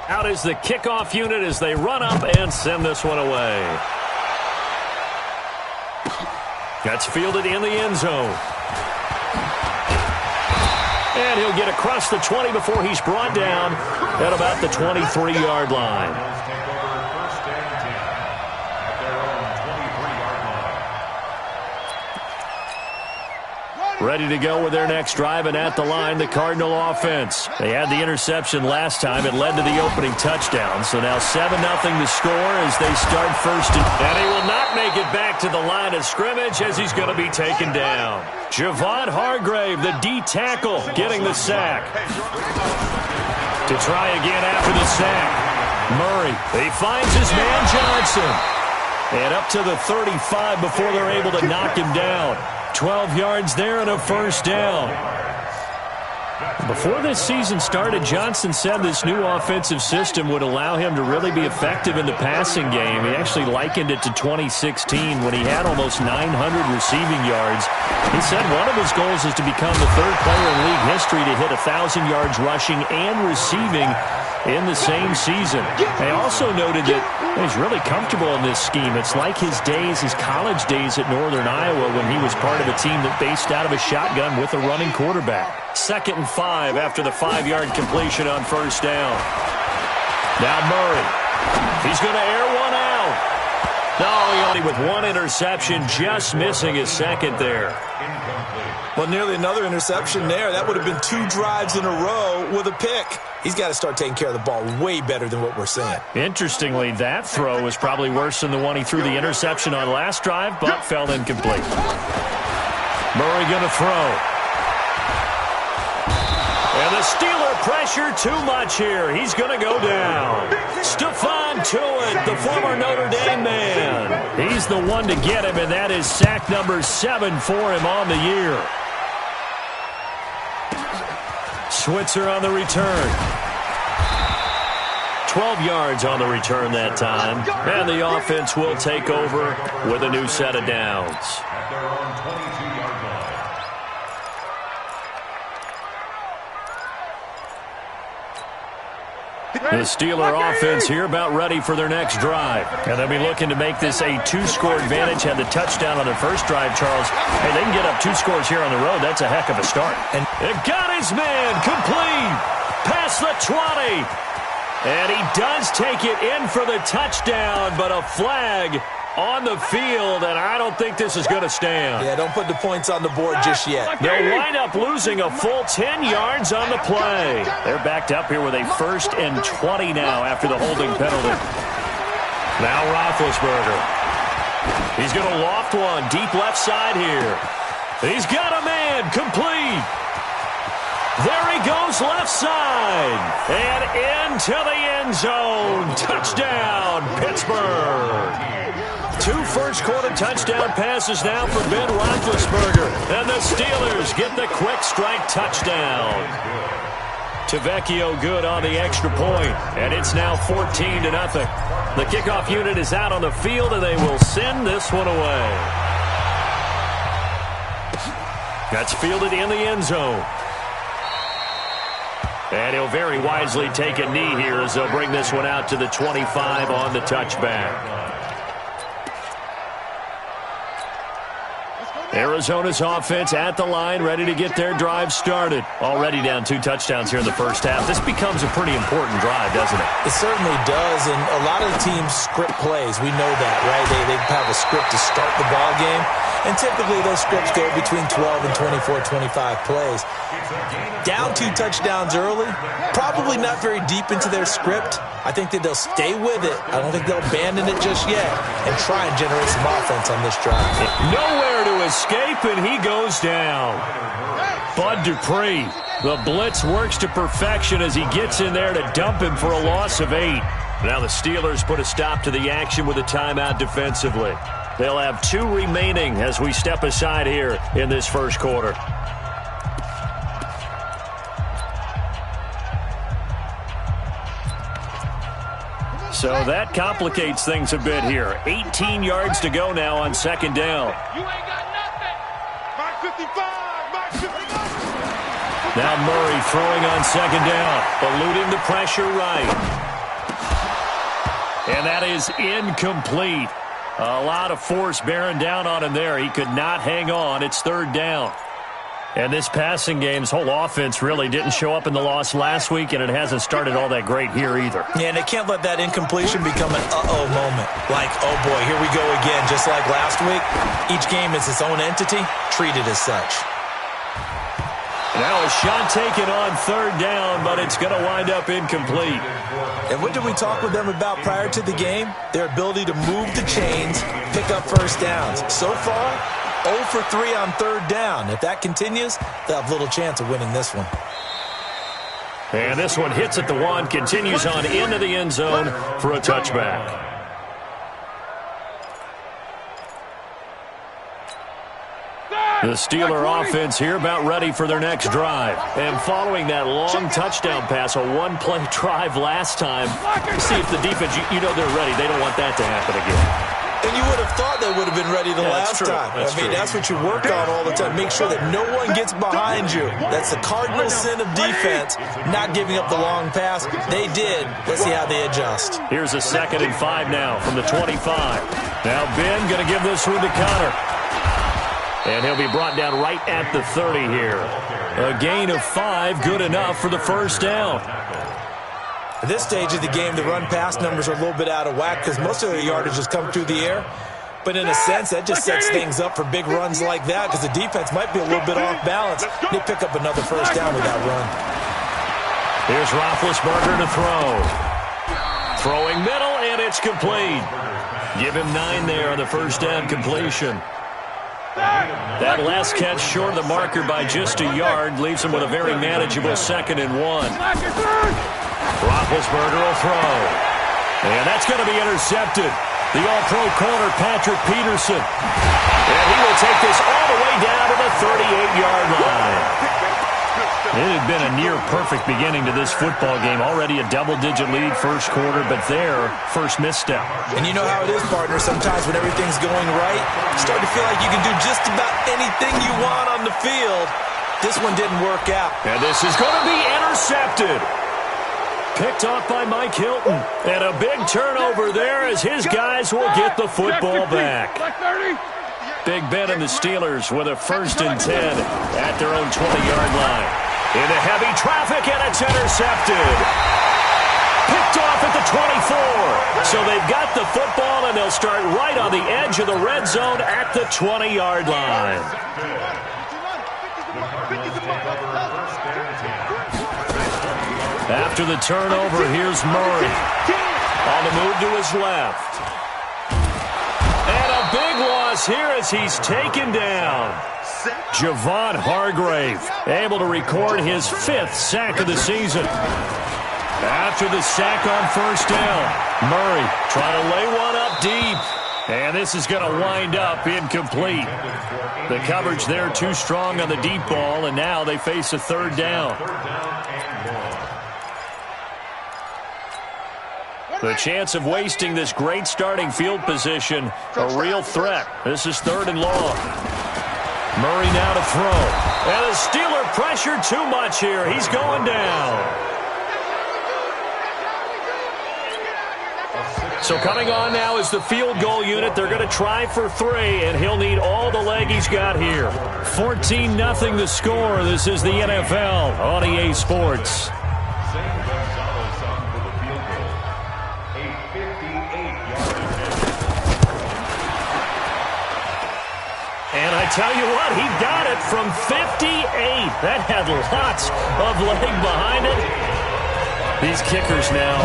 Out is the kickoff unit as they run up and send this one away. That's fielded in the end zone. And he'll get across the 20 before he's brought down at about the 23-yard line. Ready to go with their next drive, and at the line, the Cardinal offense. They had the interception last time. It led to the opening touchdown. So now 7-0 to score as they start first. And he will not make it back to the line of scrimmage as he's going to be taken down. Javon Hargrave, the D tackle, getting the sack. To try again after the sack. Murray, he finds his man Johnson. And up to the 35 before they're able to knock him down. 12 yards there and a first down. Before this season started, Johnson said this new offensive system would allow him to really be effective in the passing game. He actually likened it to 2016 when he had almost 900 receiving yards. He said one of his goals is to become the third player in league history to hit 1,000 yards rushing and receiving in the same season. They also noted that he's really comfortable in this scheme. It's like his college days at Northern Iowa when he was part of a team that based out of a shotgun with a running quarterback. 2nd and 5 after the 5-yard completion on first down. Now Murray. He's going to air one out. No, he only with one interception, just missing his second there. Well, nearly another interception there. That would have been 2 drives in a row with a pick. He's got to start taking care of the ball way better than what we're seeing. Interestingly, that throw was probably worse than the one he threw the interception on last drive, but fell incomplete. Murray going to throw. And the Steeler pressure too much here. He's going to go down. Stephon Tuitt, the former Notre Dame man. He's the one to get him, and that is sack number 7 for him on the year. Switzer on the return. 12 yards on the return that time. And the offense will take over with a new set of downs. The Steeler offense here about ready for their next drive. And they'll be looking to make this a 2-score advantage. Had the touchdown on their first drive, Charles. Hey, they can get up 2 scores here on the road. That's a heck of a start. And it got his man complete. Past the 20. And he does take it in for the touchdown, but a flag on the field, and I don't think this is going to stand. Yeah, don't put the points on the board just yet. They'll wind up losing a full 10 yards on the play. They're backed up here with a 1st and 20 now after the holding penalty. Now Roethlisberger. He's going to loft one deep left side here. He's got a man complete. There he goes left side. And into the end zone. Touchdown, Pittsburgh. 2 first-quarter touchdown passes now for Ben Roethlisberger. And the Steelers get the quick strike touchdown. Tavecchio good on the extra point. And it's now 14-0. The kickoff unit is out on the field, and they will send this one away. That's fielded in the end zone. And he'll very wisely take a knee here as they'll bring this one out to the 25 on the touchback. Arizona's offense at the line, ready to get their drive started. Already down 2 touchdowns here in the first half. This becomes a pretty important drive, doesn't it? It certainly does, and a lot of the teams script plays. We know that, right? They have a script to start the ball game, and typically those scripts go between 12 and 24, 25 plays. Down 2 touchdowns early, probably not very deep into their script. I think that they'll stay with it. I don't think they'll abandon it just yet and try and generate some offense on this drive. Nowhere to escape, and he goes down. Bud Dupree, the blitz works to perfection as he gets in there to dump him for a loss of 8. Now the Steelers put a stop to the action with a timeout defensively. They'll have 2 remaining as we step aside here in this first quarter. So that complicates things a bit here. 18 yards to go now on 2nd down. You ain't got nothing. Mark 55. Mark 55. Now Murray throwing on 2nd down. Eluding the pressure right. And that is incomplete. A lot of force bearing down on him there. He could not hang on. It's third down. And this passing game's whole offense really didn't show up in the loss last week, and it hasn't started all that great here either. Yeah, and they can't let that incompletion become an uh-oh moment. Like, oh boy, here we go again, just like last week. Each game is its own entity, treated as such. Now a shot taken on third down, but it's going to wind up incomplete. And what did we talk with them about prior to the game? Their ability to move the chains, pick up first downs. So far, 0 for 3 on third down. If that continues, they'll have little chance of winning this one. And this one hits at the 1, continues on into the end zone for a touchback. The Steeler offense here about ready for their next drive. And following that long touchdown pass, a one-play drive last time, see if the defense, you know they're ready. They don't want that to happen again. And you would have thought they would have been ready the last time. That's what you work on all the time. Make sure that no one gets behind you. That's the cardinal sin of defense, not giving up the long pass. They did. Let's see how they adjust. Here's a 2nd and 5 now from the 25. Now Ben going to give this one to Connor. And he'll be brought down right at the 30 here. A gain of 5, good enough for the first down. At this stage of the game, the run-pass numbers are a little bit out of whack because most of their yardage has come through the air. But in a sense, that just sets things up for big runs like that because the defense might be a little bit off balance. They pick up another first down with that run. Here's Roethlisberger to throw. Throwing middle, and it's complete. Give him 9 there on the first down completion. That last catch short of the marker by just a yard leaves him with a very manageable 2nd and 1. Roethlisberger will throw. And that's going to be intercepted. The All-Pro corner, Patrick Peterson. And he will take this all the way down to the 38-yard line. It had been a near-perfect beginning to this football game. Already a double-digit lead first quarter, but there, first misstep. And you know how it is, partner. Sometimes when everything's going right, you start to feel like you can do just about anything you want on the field. This one didn't work out. And this is going to be intercepted. Picked off by Mike Hilton. And a big turnover there as his guys will get the football back. Big Ben and the Steelers with a 1st and 10 at their own 20-yard line. Into heavy traffic, and it's intercepted. Picked off at the 24. So they've got the football, and they'll start right on the edge of the red zone at the 20-yard line. After the turnover, here's Murray. On the move to his left. And a big loss here as he's taken down. Javon Hargrave able to record his 5th sack of the season. After the sack on first down, Murray trying to lay one up deep. And this is going to wind up incomplete. The coverage there too strong on the deep ball, and now they face a 3rd down. The chance of wasting this great starting field position, a real threat. This is 3rd and long. Murray now to throw. And the Steeler pressure too much here. He's going down. So coming on now is the field goal unit. They're going to try for 3, and he'll need all the leg he's got here. 14-0 the score. This is the NFL on EA Sports. And I tell you what, he got it from 58. That had lots of leg behind it. These kickers now,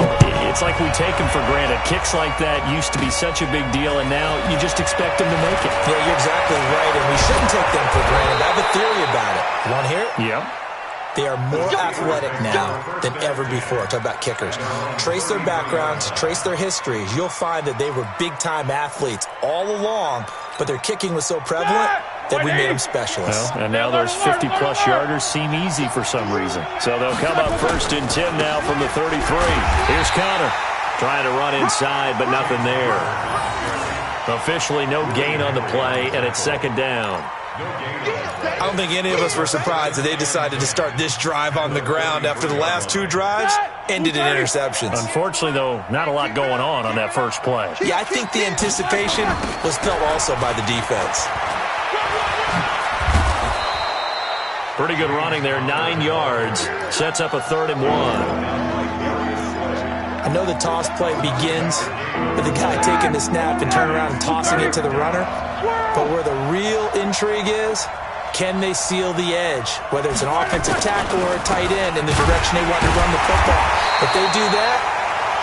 it's like we take them for granted. Kicks like that used to be such a big deal, and now you just expect them to make it. Yeah, you're exactly right, and we shouldn't take them for granted. I have a theory about it. You want to hear it? Yep. They are more athletic now than ever before. Talk about kickers. Trace their backgrounds, trace their histories. You'll find that they were big-time athletes all along, but their kicking was so prevalent that we made them specialists. Well, and now those 50-plus yarders seem easy for some reason. So they'll come up 1st and 10 now from the 33. Here's Connor trying to run inside, but nothing there. Officially no gain on the play, and it's 2nd down. I don't think any of us were surprised that they decided to start this drive on the ground after the last 2 drives ended in interceptions. Unfortunately, though, not a lot going on that first play. Yeah, I think the anticipation was felt also by the defense. Pretty good running there, 9 yards. Sets up a 3rd and 1. I know the toss play begins with the guy taking the snap and turning around and tossing it to the runner. But where the real intrigue is, can they seal the edge, whether it's an offensive tackle or a tight end in the direction they want to run the football? If they do that,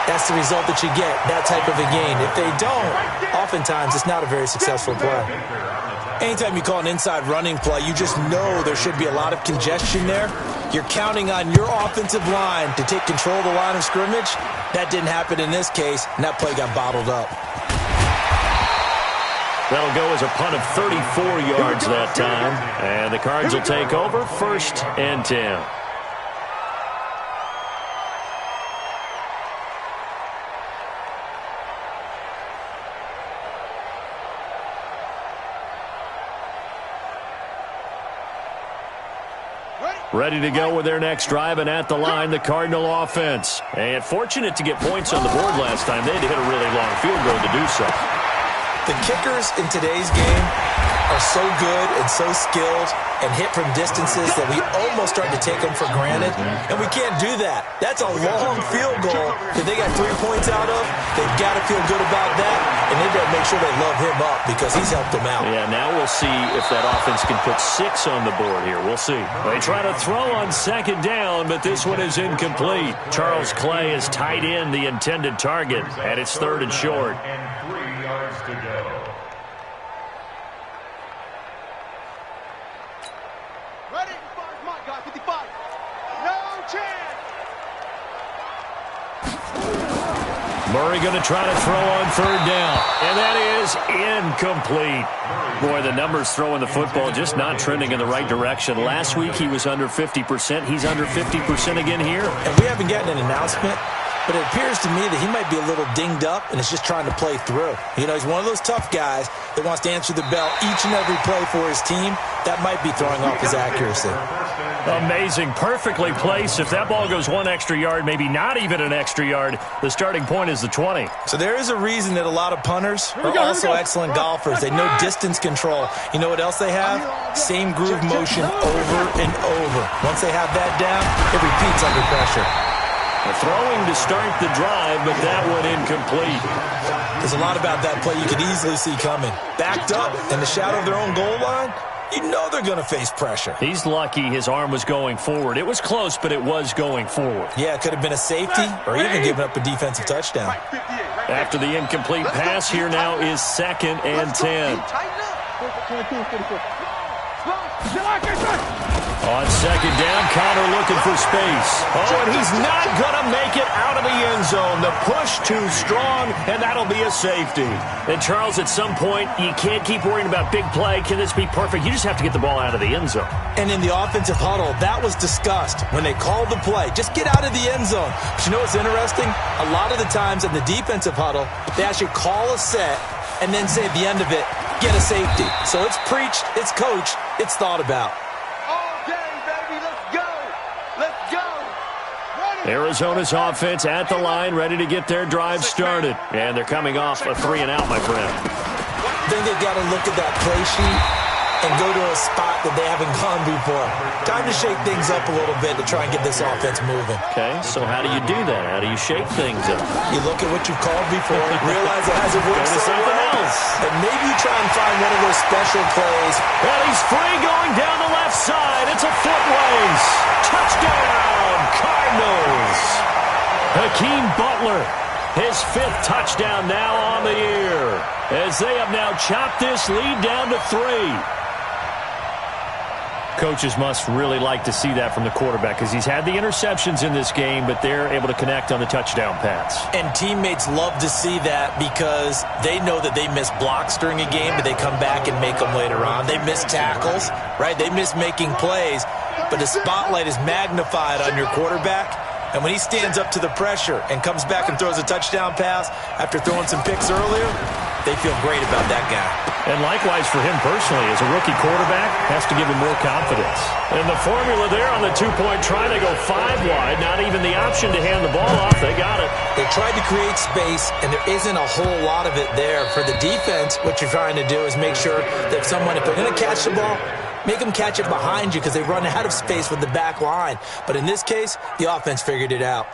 that's the result that you get, that type of a gain. If they don't, oftentimes it's not a very successful play. Anytime you call an inside running play, you just know there should be a lot of congestion there. You're counting on your offensive line to take control of the line of scrimmage. That didn't happen in this case, and that play got bottled up. That'll go as a punt of 34 yards that time. And the Cards will take over, 1st and 10. Ready to go with their next drive, and at the line, the Cardinal offense. And fortunate to get points on the board last time. They had to hit a really long field goal to do so. The kickers in today's game are so good and so skilled and hit from distances that we almost start to take them for granted, and we can't do that. That's a long field goal that they got 3 points out of. They've got to feel good about that, and they better make sure they love him up because he's helped them out. Yeah, now we'll see if that offense can put 6 on the board here. We'll see. They try to throw on 2nd down, but this one is incomplete. Charles Clay has tied in the intended target, and it's 3rd and short. And 3 yards to go. Ready? My guy, 55. No chance. Murray going to try to throw on 3rd down, and that is incomplete. Boy, the numbers throwing the football just not trending in the right direction. Last week he was under 50%. He's under 50% again here. And we haven't gotten an announcement, but it appears to me that he might be a little dinged up and is just trying to play through. You know, he's one of those tough guys that wants to answer the bell each and every play for his team. That might be throwing off his accuracy. Amazing. Perfectly placed. If that ball goes 1 extra yard, maybe not even an extra yard, the starting point is the 20. So there is a reason that a lot of punters are also excellent golfers. They know distance control. You know what else they have? Same groove motion over and over. Once they have that down, it repeats under pressure. Throwing to start the drive, but that one incomplete. There's a lot about that play you could easily see coming. Backed up in the shadow of their own goal line, you know they're going to face pressure. He's lucky his arm was going forward. It was close, but it was going forward. Yeah, it could have been a safety or even given up a defensive touchdown. After the incomplete pass, here now is 2nd and 10. On 2nd down, Connor looking for space. Oh, and he's not going to make it out of the end zone. The push too strong, and that'll be a safety. And, Charles, at some point, you can't keep worrying about big play. Can this be perfect? You just have to get the ball out of the end zone. And in the offensive huddle, that was discussed when they called the play. Just get out of the end zone. But you know what's interesting? A lot of the times in the defensive huddle, they actually call a set and then say at the end of it, get a safety. So it's preached, it's coached, it's thought about. Arizona's offense at the line, ready to get their drive started. And they're coming off a 3-and-out, my friend. I think they've got to look at that play sheet and go to a spot that they haven't gone before. Time to shake things up a little bit to try and get this offense moving. Okay, so how do you do that? How do you shake things up? You look at what you've called before, realize it hasn't worked so well, and maybe you try and find one of those special plays. Well, he's free going down the left side. It's a foot race. Touchdown, Cardinals. Hakeem Butler, his 5th touchdown now on the year, as they have now chopped this lead down to 3. Coaches must really like to see that from the quarterback because he's had the interceptions in this game, but they're able to connect on the touchdown pass. And teammates love to see that because they know that they miss blocks during a game, but they come back and make them later on. They miss tackles, right? They miss making plays, but the spotlight is magnified on your quarterback. And when he stands up to the pressure and comes back and throws a touchdown pass after throwing some picks earlier, they feel great about that guy. And likewise for him personally, as a rookie quarterback, has to give him more confidence. And the formula there on the two-point try, they go 5 wide. Not even the option to hand the ball off. They got it. They tried to create space, and there isn't a whole lot of it there. For the defense, what you're trying to do is make sure that if they're going to catch the ball, make them catch it behind you because they run out of space with the back line. But in this case, the offense figured it out.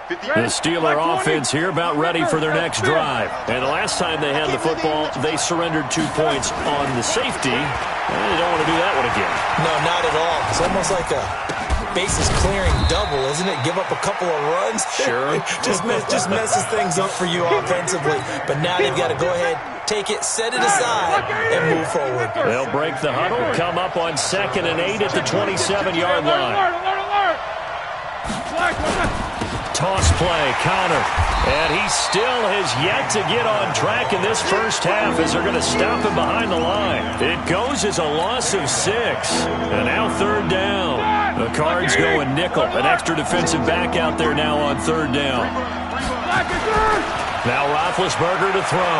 The Steeler offense here about ready for their next drive. And the last time they had the football, they surrendered 2 points on the safety. And they don't want to do that one again. No, not at all. It's almost like a bases clearing double, isn't it? Give up a couple of runs. Sure. just messes things up for you offensively. But now they've got to go ahead, take it, set it aside, and move forward. They'll break the huddle, come up on 2nd and 8 at the 27-yard line. Toss play, counter, and he still has yet to get on track in this first half as they're going to stop him behind the line. It goes as a loss of 6, and now 3rd down. The Cards go a nickel, an extra defensive back out there now on 3rd down. Now Roethlisberger to throw.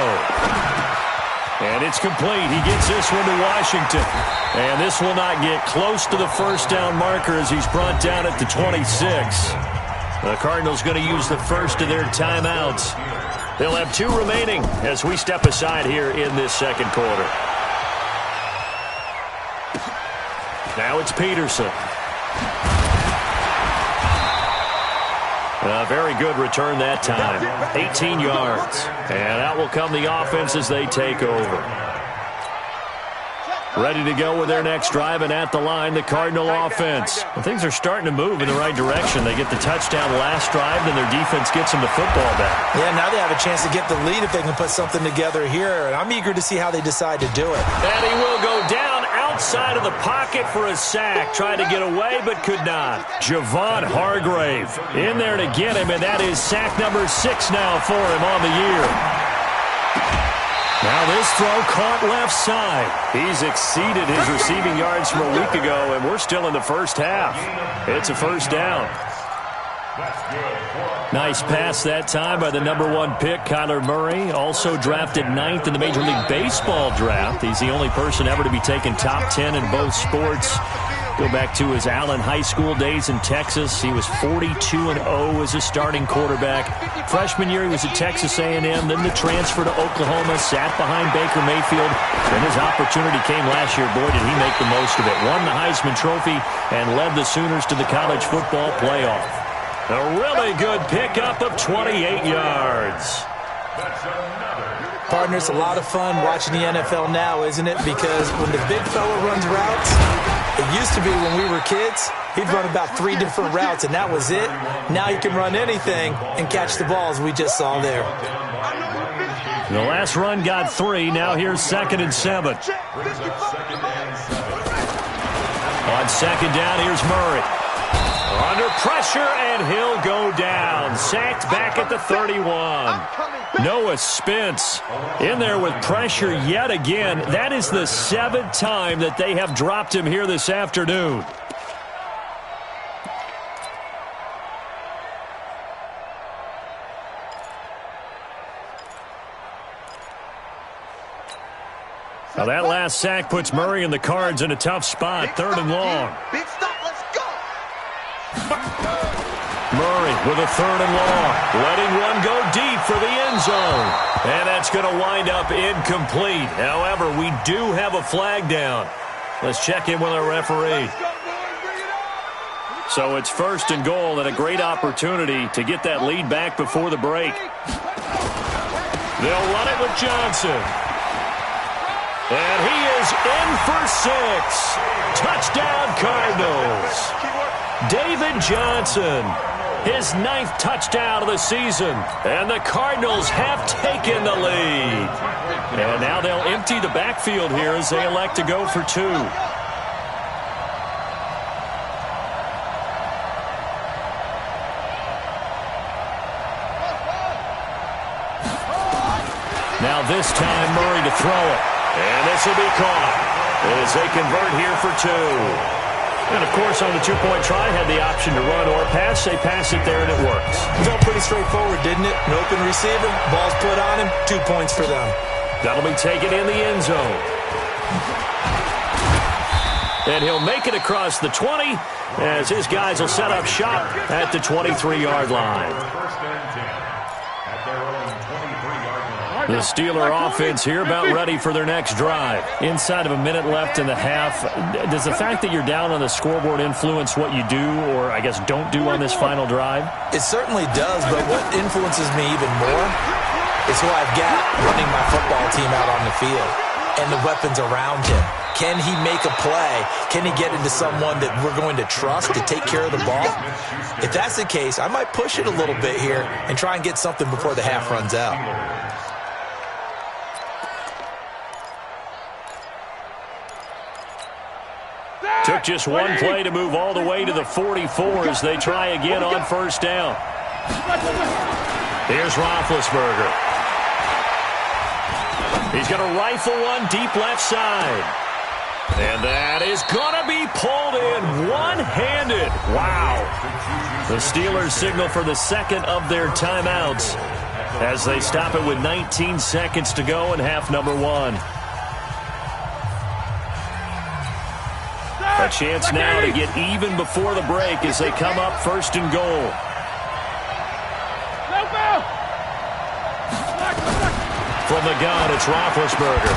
And it's complete. He gets this one to Washington. And this will not get close to the first down marker as he's brought down at the 26. The Cardinals going to use the first of their timeouts. They'll have 2 remaining as we step aside here in this second quarter. Now it's Peterson. A very good return that time. 18 yards. And out will come the offense as they take over. Ready to go with their next drive, and at the line, the Cardinal offense. Well, things are starting to move in the right direction. They get the touchdown last drive, and their defense gets them the football back. Yeah, now they have a chance to get the lead if they can put something together here, and I'm eager to see how they decide to do it. And he will go down outside of the pocket for a sack. Tried to get away, but could not. Javon Hargrave in there to get him, and that is sack number 6 now for him on the year. Now this throw caught left side. He's exceeded his receiving yards from a week ago, and we're still in the first half. It's a first down. Nice pass that time by the number 1 pick, Kyler Murray. Also drafted 9th in the Major League Baseball draft. He's the only person ever to be taken top 10 in both sports. Go back to his Allen High School days in Texas. He was 42-0 as a starting quarterback. Freshman year, he was at Texas A&M. Then the transfer to Oklahoma, sat behind Baker Mayfield. Then his opportunity came last year. Boy, did he make the most of it. Won the Heisman Trophy and led the Sooners to the college football playoff. A really good pickup of 28 yards. Partner, it's a lot of fun watching the NFL now, isn't it? Because when the big fella runs routes, it used to be when we were kids, he'd run about 3 different routes, and that was it. Now he can run anything and catch the balls we just saw there. The last run got 3. Now here's 2nd and 7. On 2nd down, here's Murray. Under pressure, and he'll go down. Sacked back at the 31. Noah Spence in there with pressure yet again. That is the 7th time that they have dropped him here this afternoon. Now that last sack puts Murray and the Cards in a tough spot. 3rd and long. Big stop, let's go. Murray with a 3rd and long. Letting one go deep for the end zone. And that's going to wind up incomplete. However, we do have a flag down. Let's check in with our referee. So it's 1st and goal, and a great opportunity to get that lead back before the break. They'll run it with Johnson. And he is in for 6. Touchdown, Cardinals. David Johnson, his 9th touchdown of the season. And the Cardinals have taken the lead. And now they'll empty the backfield here as they elect to go for 2. Now this time Murray to throw it. And this will be caught as they convert here for 2. And, of course, on the two-point try, had the option to run or pass. They pass it there, and it works. Felt pretty straightforward, didn't it? An open receiver, ball's put on him, 2 points for them. That'll be taken in the end zone. And he'll make it across the 20 as his guys will set up shop at the 23-yard line. The Steeler offense here about ready for their next drive. Inside of a minute left in the half. Does the fact that you're down on the scoreboard influence what you do or, I guess, don't do on this final drive? It certainly does, but what influences me even more is who I've got running my football team out on the field and the weapons around him. Can he make a play? Can he get into someone that we're going to trust to take care of the ball? If that's the case, I might push it a little bit here and try and get something before the half runs out. Took just one play to move all the way to the 44 as they try again on first down. Here's Roethlisberger. He's going to rifle one deep left side. And that is going to be pulled in one-handed. Wow. The Steelers signal for the second of their timeouts as they stop it with 19 seconds to go in half number one. A chance now to get even before the break as they come up first and goal. From the gun, it's Roethlisberger.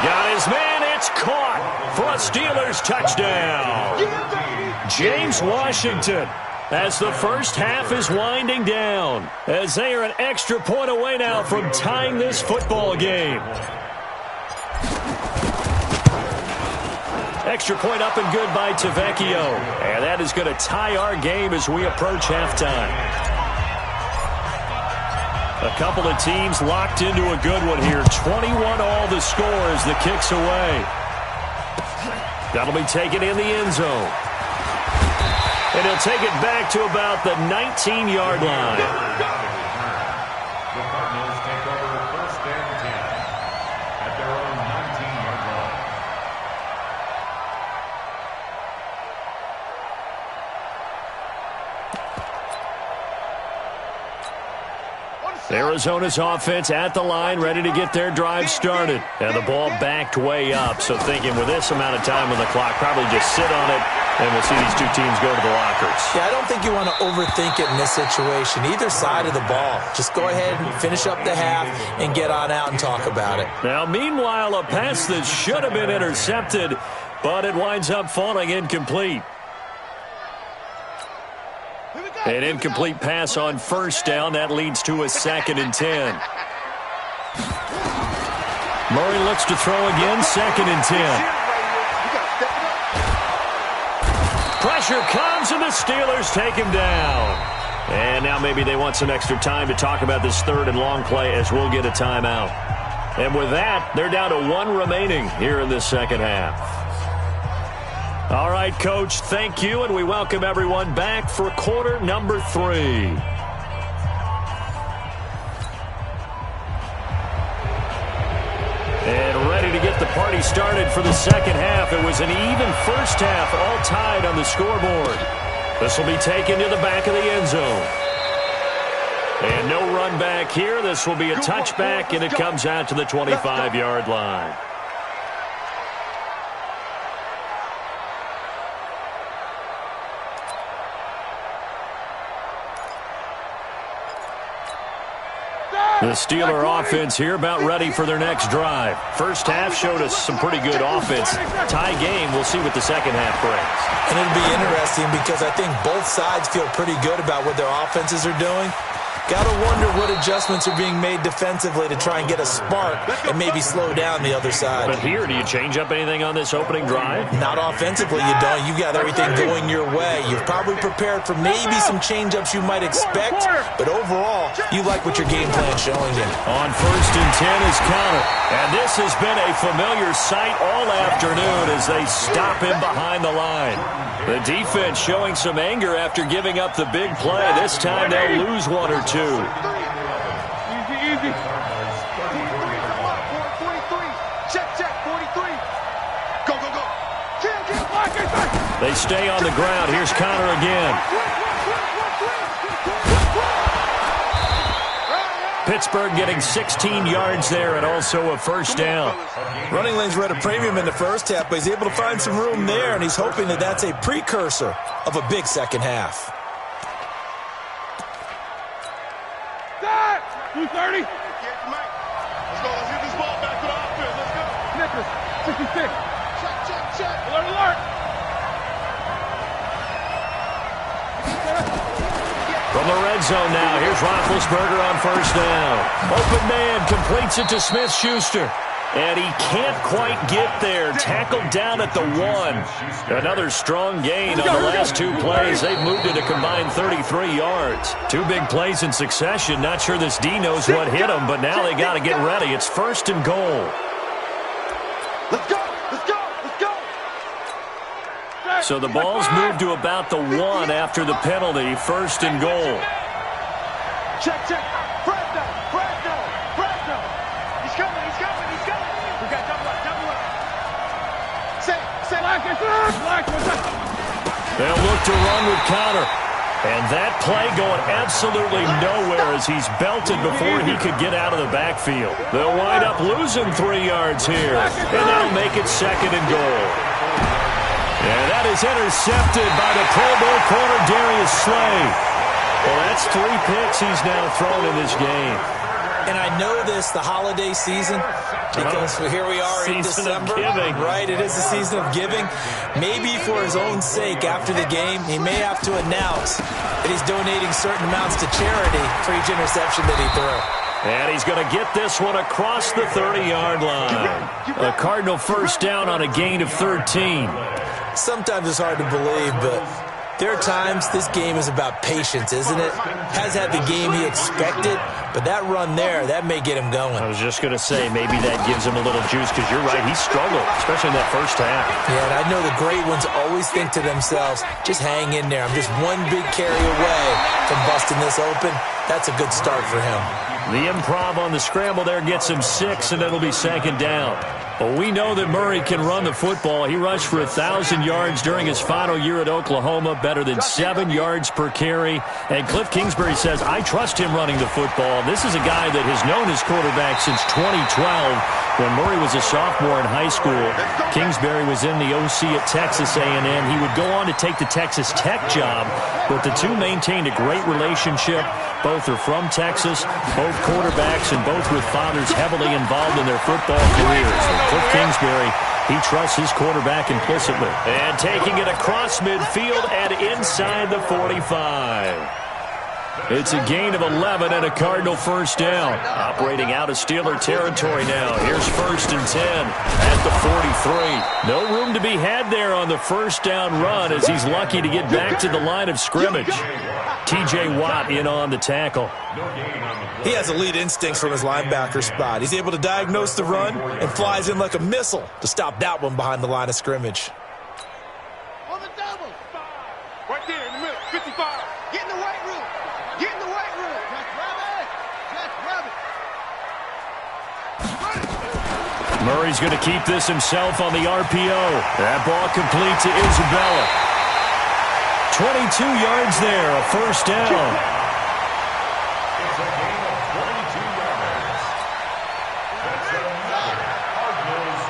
Got his man, it's caught for a Steelers touchdown. James Washington, as the first half is winding down, as they are an extra point away now from tying this football game. Extra point up and good by Tavecchio. And that is going to tie our game as we approach halftime. A couple of teams locked into a good one here. 21 all the score as the kick's away. That'll be taken in the end zone. And he'll take it back to about the 19-yard line. The Cardinals take over first and 10 at their own 19-yard line. Arizona's offense at the line, ready to get their drive started. And the ball backed way up, so thinking with this amount of time on the clock, probably just sit on it, and we'll see these two teams go to the lockers. Yeah, I don't think you want to overthink it in this situation. Either side of the ball. Just go ahead and finish up the half and get on out and talk about it. Now, meanwhile, a pass that should have been intercepted, but it winds up falling incomplete. An incomplete pass on first down. That leads to a 2nd and 10. Murray looks to throw again. 2nd and 10. Pressure comes, and the Steelers take him down. And now maybe they want some extra time to talk about this third and long play as we'll get a timeout. And with that, they're down to one remaining here in this second half. All right, Coach, thank you, and we welcome everyone back for quarter number 3. And ready to get the party started for the second half. It was an even first half, all tied on the scoreboard. This will be taken to the back of the end zone. And no run back here. This will be a touchback, and it comes out to the 25-yard line. The Steeler offense here about ready for their next drive. First half showed us some pretty good offense. Tie game, we'll see what the second half brings. And it'll be interesting because I think both sides feel pretty good about what their offenses are doing. Got to wonder what adjustments are being made defensively to try and get a spark and maybe slow down the other side. But here, do you change up anything on this opening drive? Not offensively, you don't. You got everything going your way. You've probably prepared for maybe some change-ups you might expect, but overall, you like what your game plan's showing you. On first and 10 is Conner. And this has been a familiar sight all afternoon as they stop him behind the line. The defense showing some anger after giving up the big play. This time they'll lose one or two. Easy, easy. 43. Check, 43. Go, go, go. Kill, lock it back. They stay on the ground. Here's Conner again. Pittsburgh getting 16 yards there and also a first down. Running lanes were at a premium in the first half, but he's able to find some room there, and he's hoping that that's a precursor of a big second half. 230. Let's go. Let's get this ball back to the offense. Let's go. Snickers, 66. Check. Alert. From the red zone now, here's Roethlisberger on first down. Open man completes it to Smith-Schuster. And he can't quite get there. Tackled down at the 1. Another strong gain on the last 2 plays. They've moved it a combined 33 yards. 2 big plays in succession. Not sure this D knows what hit him, but now they got to get ready. It's first and goal. Let's go. So the ball's moved to about the 1 after the penalty. First and goal. Check. Fresno. He's coming. We got double up. Say like this. They'll look to run with Conner. And that play going absolutely nowhere as he's belted before he could get out of the backfield. They'll wind up losing 3 yards here. And that'll make it second and goal. And that is intercepted by the Pro Bowl corner, Darius Slay. Well, that's 3 picks he's now thrown in this game. And I know this, the holiday season, because here we are in December. Right, it is the season of giving. Maybe for his own sake, after the game, he may have to announce that he's donating certain amounts to charity for each interception that he threw. And he's going to get this one across the 30-yard line. A Cardinal first down on a gain of 13. Sometimes it's hard to believe, but there are times this game is about patience, isn't it? Has had the game he expected, but that run there, that may get him going. I was just going to say, maybe that gives him a little juice, because you're right, he struggled, especially in that first half. Yeah, and I know the great ones always think to themselves, just hang in there. I'm just one big carry away from busting this open. That's a good start for him. The improv on the scramble there gets him 6, and it'll be second down. Well, we know that Murray can run the football. He rushed for 1,000 yards during his final year at Oklahoma, better than 7 yards per carry. And Cliff Kingsbury says, I trust him running the football. This is a guy that has known his quarterback since 2012 when Murray was a sophomore in high school. Kingsbury was in the OC at Texas A&M. He would go on to take the Texas Tech job, but the two maintained a great relationship. Both are from Texas, both quarterbacks, and both with fathers heavily involved in their football careers. And Cliff Kingsbury, he trusts his quarterback implicitly. And taking it across midfield and inside the 45. It's a gain of 11 and a Cardinal first down. Operating out of Steeler territory now. Here's first and 10 at the 43. No room to be had there on the first down run as he's lucky to get back to the line of scrimmage. T.J. Watt in on the tackle. He has elite instincts from his linebacker spot. He's able to diagnose the run and flies in like a missile to stop that one behind the line of scrimmage. On the double. Right there in the middle. 55. Get in the weight room. Get in the weight room. Just grab it. Murray's going to keep this himself on the RPO. That ball complete to Isabella. 22 yards there, a first down. It's a gain of 22 yards. That's another Cardinals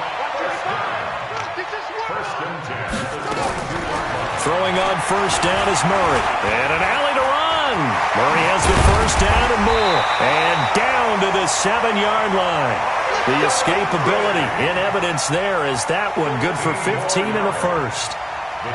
first and 10. Throwing on first down is Murray. And an alley to run. Murray has the first down and more. And down to the 7-yard line. The escapability in evidence there is that one good for 15 and a first.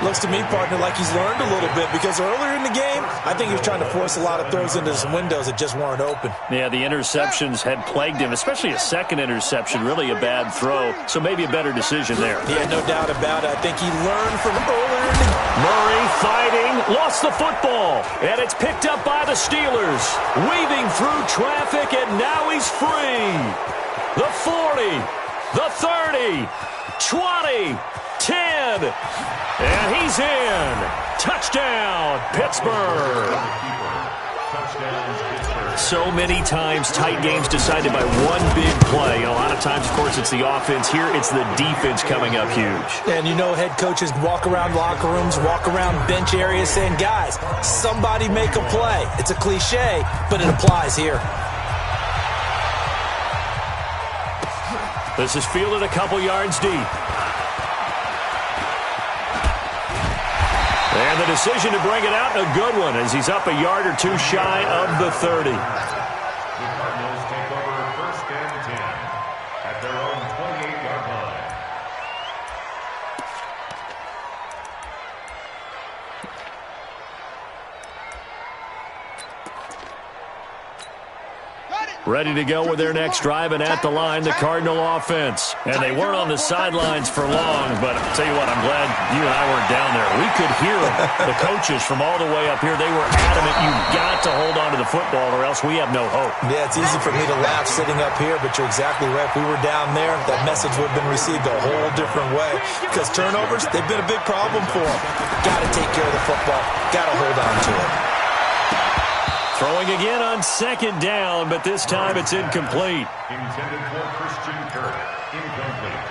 Looks to me, partner, like he's learned a little bit because earlier in the game, I think he was trying to force a lot of throws into some windows that just weren't open. Yeah, the interceptions had plagued him, especially a second interception, really a bad throw. So maybe a better decision there. Yeah, no doubt about it. I think he learned from earlier in the game. Murray fighting, lost the football, and it's picked up by the Steelers. Weaving through traffic, and now he's free. The 40, the 30, 20, 10, and he's in. Touchdown, Pittsburgh. So many times tight games decided by one big play. And a lot of times, of course, it's the offense. Here, it's the defense coming up huge. And you know head coaches walk around locker rooms, walk around bench areas saying, guys, somebody make a play. It's a cliche, but it applies here. This is fielded a couple yards deep. And the decision to bring it out, a good one, as he's up a yard or two shy of the 30. The Cardinals take over first and 10 at their own 28-yard line. Ready to go with their next drive, and at the line, the Cardinal offense. And they weren't on the sidelines for long, but I'll tell you what, I'm glad you and I weren't down there. We could hear them. The coaches from all the way up here, they were adamant, you've got to hold on to the football or else we have no hope. Yeah, it's easy for me to laugh sitting up here, but you're exactly right. If we were down there, that message would have been received a whole different way. Because turnovers, they've been a big problem for them. Got to take care of the football. Got to hold on to it. Throwing again on second down, but this time it's incomplete. Intended for Christian Kirk. Incomplete.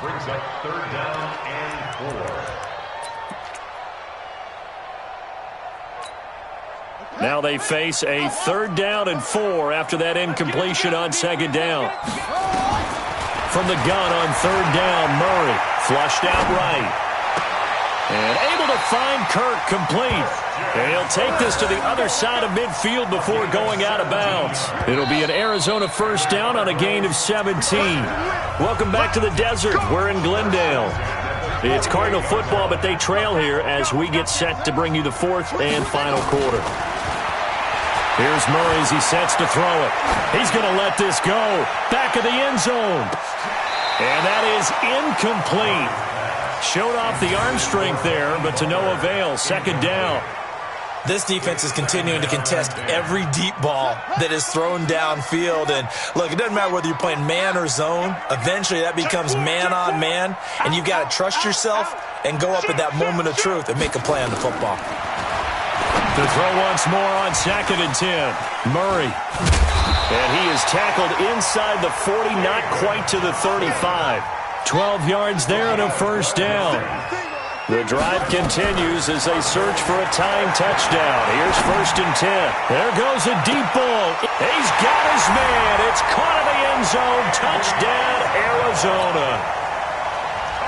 Brings up third down and 4. Now they face a third down and 4 after that incompletion on second down. From the gun on third down, Murray flushed out right. And able to find Kirk complete. And he'll take this to the other side of midfield before going out of bounds. It'll be an Arizona first down on a gain of 17. Welcome back to the desert. We're in Glendale. It's Cardinal football, but they trail here as we get set to bring you the fourth and final quarter. Here's Murray as he sets to throw it. He's going to let this go. Back of the end zone. And that is incomplete. Showed off the arm strength there, but to no avail. Second down. This defense is continuing to contest every deep ball that is thrown downfield. And, look, it doesn't matter whether you're playing man or zone. Eventually, that becomes man on man, and you've got to trust yourself and go up at that moment of truth and make a play on the football. To throw once more on second and 10. Murray. And he is tackled inside the 40, not quite to the 35. 12 yards there and a first down. The drive continues as they search for a tying touchdown. Here's first and 10. There goes a deep ball. He's got his man. It's caught in the end zone. Touchdown, Arizona.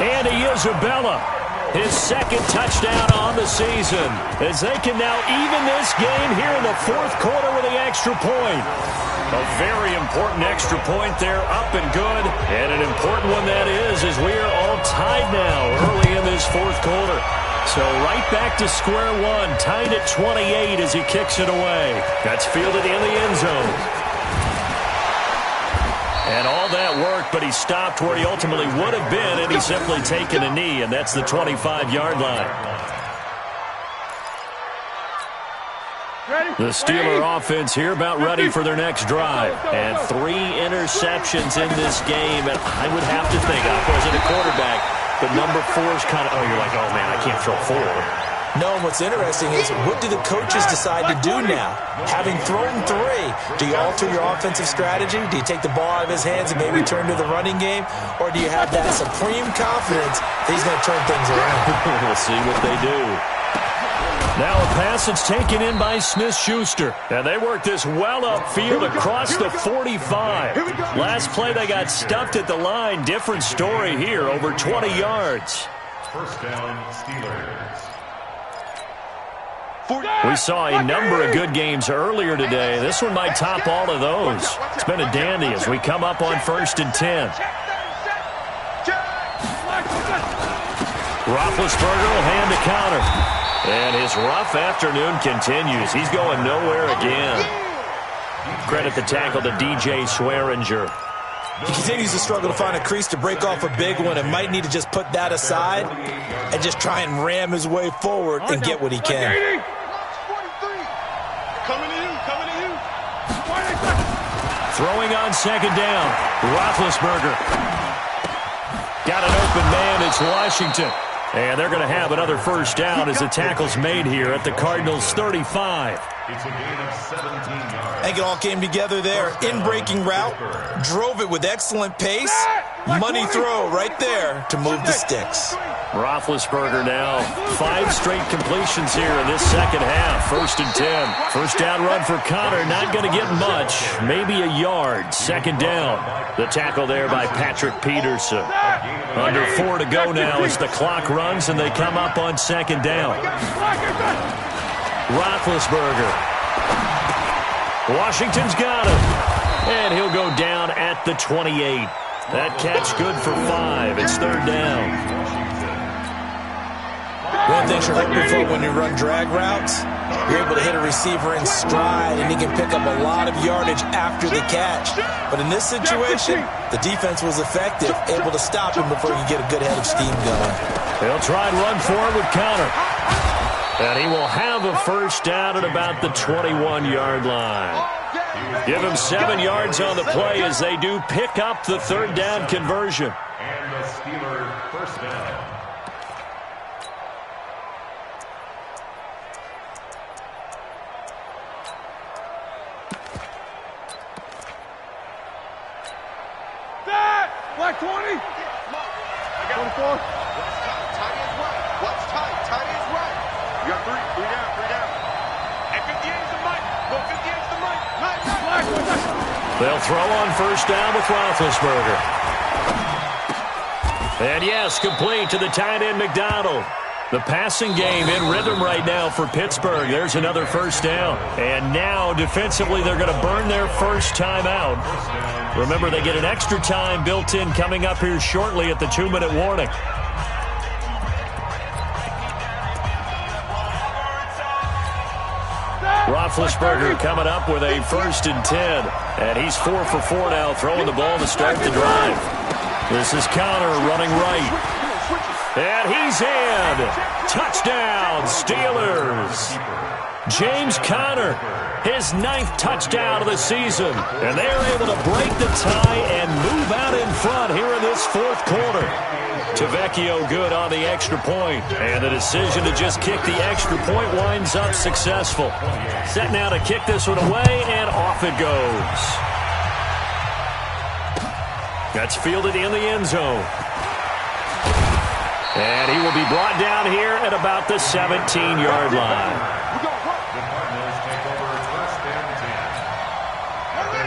Andy Isabella, his second touchdown on the season, as they can now even this game here in the fourth quarter with the extra point. A very important extra point there, up and good. And an important one that is, as we are all tied now early in this fourth quarter. So right back to square one, tied at 28 as he kicks it away. That's fielded in the end zone. And all that work, but he stopped where he ultimately would have been, and he's simply taken a knee, and that's the 25-yard line. The Steeler offense here about ready for their next drive. And 3 interceptions in this game. And I would have to think, I wasn't a quarterback, but number 4 is kind of, you're like, oh, man, I can't throw 4. No, and what's interesting is, what do the coaches decide to do now? Having thrown 3, do you alter your offensive strategy? Do you take the ball out of his hands and maybe turn to the running game? Or do you have that supreme confidence that he's going to turn things around? We'll see what they do. Now a pass that's taken in by Smith-Schuster. And they work this well upfield across the 45. Last play they got stuffed at the line. Different story here, over 20 yards. First down, Steelers. We saw a number of good games earlier today. This one might top all of those. It's been a dandy as we come up on first and 10. Roethlisberger will hand the counter. And his rough afternoon continues. He's going nowhere again. Credit the tackle to DJ Swearinger. He continues to struggle to find a crease to break off a big one and might need to just put that aside and just try and ram his way forward and get what he can. Throwing on second down. Roethlisberger. Got an open man. It's Washington. And they're going to have another first down as the tackle's made here at the Cardinals' 35. It's a gain of 17 yards. I think it all came together there. In-breaking route, drove it with excellent pace. Money throw right there to move the sticks. Roethlisberger now 5 straight completions here in this second half. 1st and 10. First down run for Connor. Not going to get much. Maybe a yard. Second down. The tackle there by Patrick Peterson. Under 4 to go now as the clock runs and they come up on second down. Roethlisberger. Washington's got him. And he'll go down at the 28. That catch good for 5. It's third down. One thing you're hoping for when you run drag routes, you're able to hit a receiver in stride, and he can pick up a lot of yardage after the catch. But in this situation, the defense was effective, able to stop him before you get a good head of steam going. They'll try and run forward with Connor. And he will have a first down at about the 21-yard line. Give him 7 yards on the play as they do pick up the third down conversion. And the Steelers first down. Black 20. 24. What's tight? Tight is right. What's tight? Tight is right. You got 3. 3 down. 3 down. And 58 is the mic. Go 58 is the mic. Black. They'll throw on first down with Roethlisberger. And yes, complete to the tight end McDonald. The passing game in rhythm right now for Pittsburgh. There's another first down. And now defensively they're going to burn their first time out. Remember, they get an extra time built in coming up here shortly at the 2-minute warning. Roethlisberger coming up with a 1st and 10. And he's 4 for 4 now, throwing the ball to start the drive. This is Connor running right. And he's in. Touchdown, Steelers. James Conner, his 9th touchdown of the season. And they're able to break the tie and move out in front here in this 4th quarter. Tavecchio good on the extra point. And the decision to just kick the extra point winds up successful. Set now to kick this one away, and off it goes. That's fielded in the end zone. And he will be brought down here at about the 17-yard line.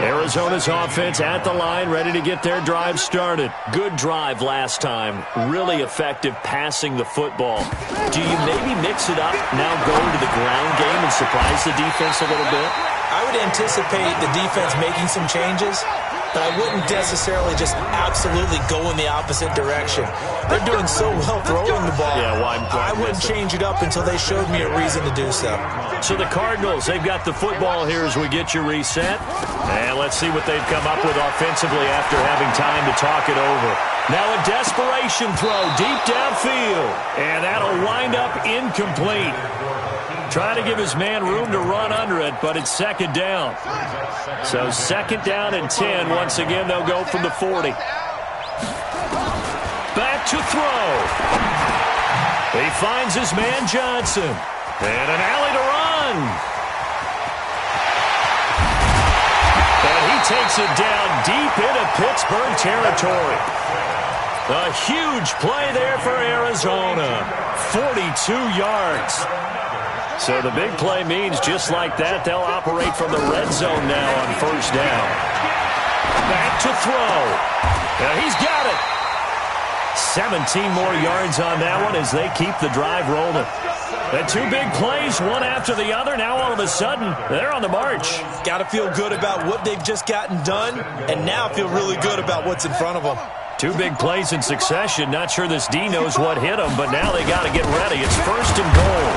Arizona's offense at the line, ready to get their drive started. Good drive last time. Really effective passing the football. Do you maybe mix it up, now go to the ground game and surprise the defense a little bit? I would anticipate the defense making some changes, but I wouldn't necessarily just absolutely go in the opposite direction. They're doing so well throwing the ball. Yeah, I wouldn't change it up until they showed me a reason to do so. So the Cardinals, they've got the football here as we get you reset. And let's see what they've come up with offensively after having time to talk it over. Now a desperation throw deep downfield. And that'll wind up incomplete. Trying to give his man room to run under it, but it's second down. So second down and 10. Once again, they'll go from the 40. Back to throw. He finds his man Johnson. And an alley to run. And he takes it down deep into Pittsburgh territory. A huge play there for Arizona. 42 yards. So the big play means just like that, they'll operate from the red zone now on first down. Back to throw. Now he's got it. 17 more yards on that one as they keep the drive rolling. And 2 big plays, one after the other. Now all of a sudden, they're on the march. Got to feel good about what they've just gotten done, and now feel really good about what's in front of them. 2 big plays in succession. Not sure this D knows what hit them, but now they got to get ready. It's 1st and goal.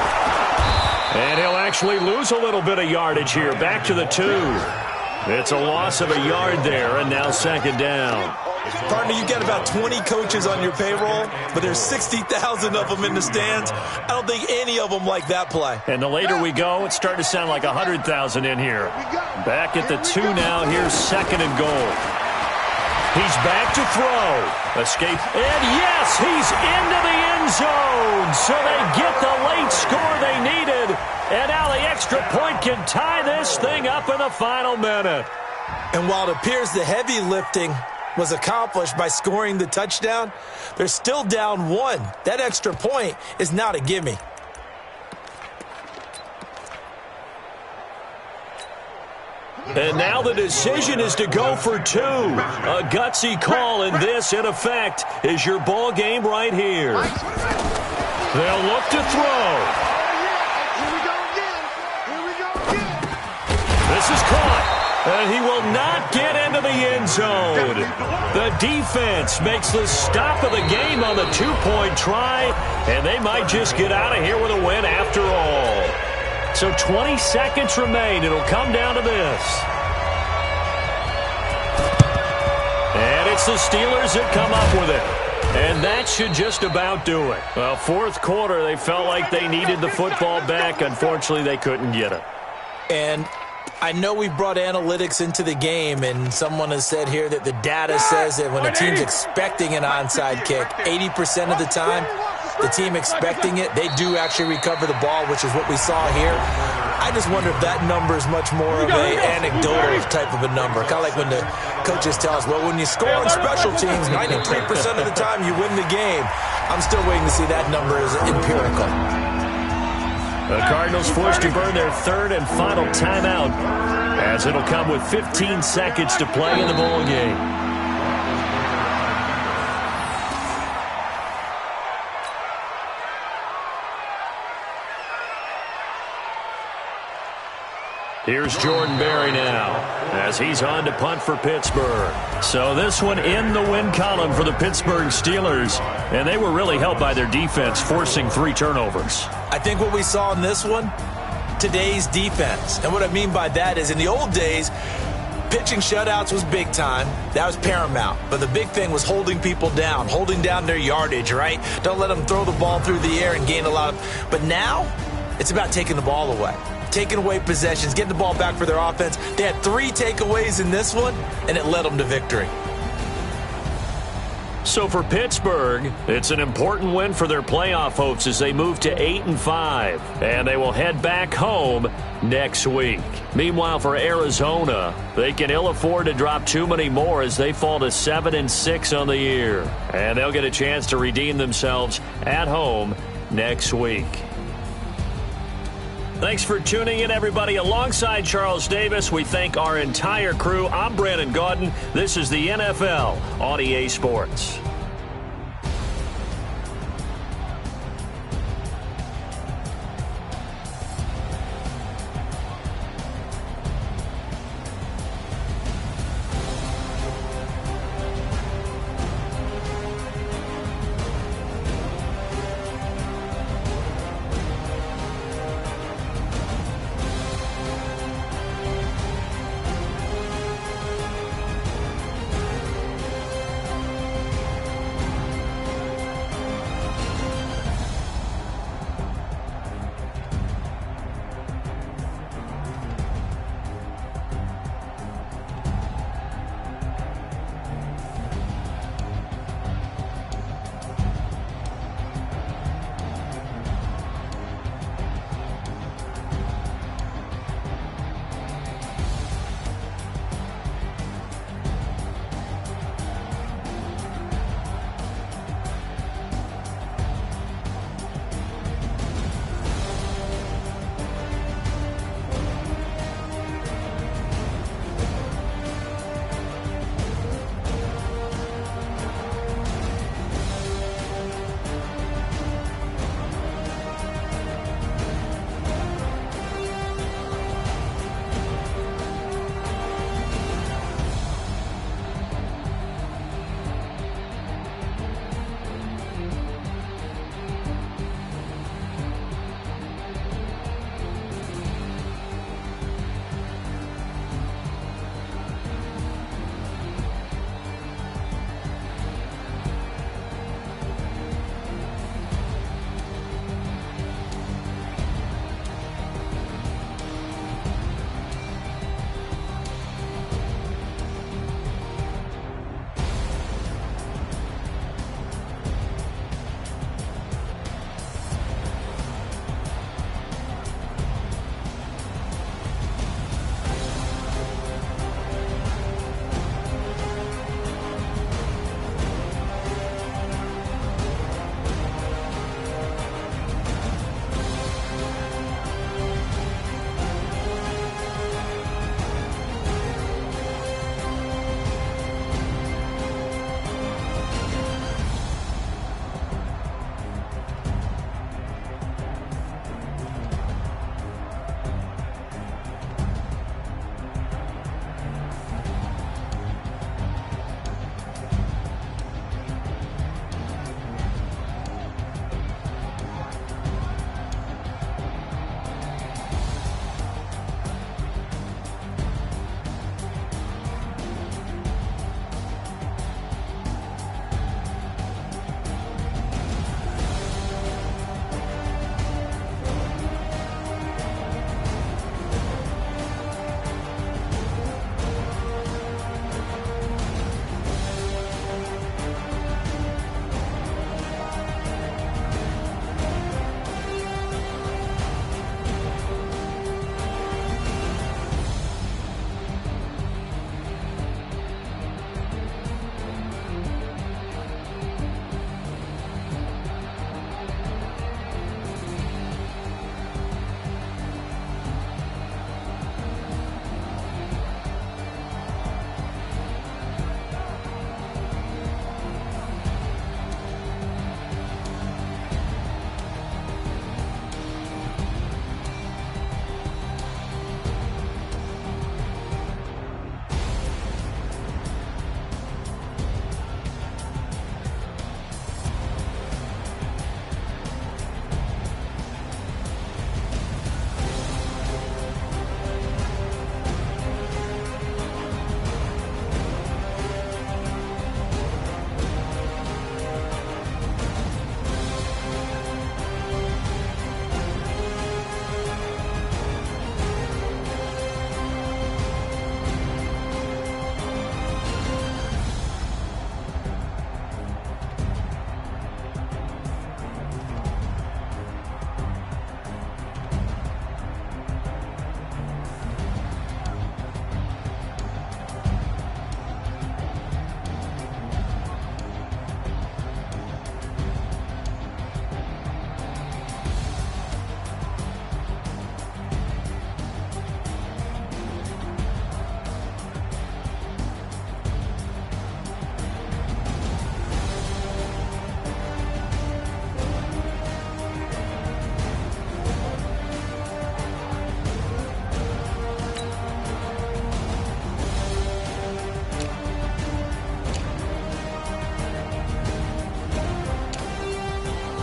And he'll actually lose a little bit of yardage here. Back to the 2. It's a loss of a yard there, and now second down. Partner, you've got about 20 coaches on your payroll, but there's 60,000 of them in the stands. I don't think any of them like that play. And the later we go, it's starting to sound like 100,000 in here. Back at the 2 now. Here's second and goal. He's back to throw. Escape. And yes, he's into the end zone. So they get the late score they needed. And now the extra point can tie this thing up in the final minute. And while it appears the heavy lifting was accomplished by scoring the touchdown, they're still down 1. That extra point is not a gimme. And now the decision is to go for 2. A gutsy call, and this, in effect, is your ball game right here. They'll look to throw. This is caught, and he will not get into the end zone. The defense makes the stop of the game on the 2-point try, and they might just get out of here with a win after all. So 20 seconds remain. It'll come down to this. And it's the Steelers that come up with it. And that should just about do it. Well, fourth quarter, they felt like they needed the football back. Unfortunately, they couldn't get it. And I know we brought analytics into the game, and someone has said here that the data says that when a team's expecting an onside kick, 80% of the time, the team expecting it, they do actually recover the ball, which is what we saw here. I just wonder if that number is much more of an anecdotal type of a number. Kind of like when the coaches tell us, well, when you score on special teams, 93% of the time you win the game. I'm still waiting to see that number as empirical. The Cardinals forced to burn their third and final timeout, as it'll come with 15 seconds to play in the ball game. Here's Jordan Berry now, as he's on to punt for Pittsburgh. So this one in the win column for the Pittsburgh Steelers, and they were really helped by their defense, forcing 3 turnovers. I think what we saw in this one, today's defense. And what I mean by that is in the old days, pitching shutouts was big time. That was paramount. But the big thing was holding people down, holding down their yardage, right? Don't let them throw the ball through the air and gain a lot of... But now, it's about taking the ball away. Taking away possessions, getting the ball back for their offense. They had 3 takeaways in this one, and it led them to victory. So for Pittsburgh, it's an important win for their playoff hopes as they move to 8-5, and they will head back home next week. Meanwhile, for Arizona, they can ill afford to drop too many more as they fall to 7-6 on the year, and they'll get a chance to redeem themselves at home next week. Thanks for tuning in, everybody. Alongside Charles Davis, we thank our entire crew. I'm Brandon Gaudin. This is the NFL on EA Sports.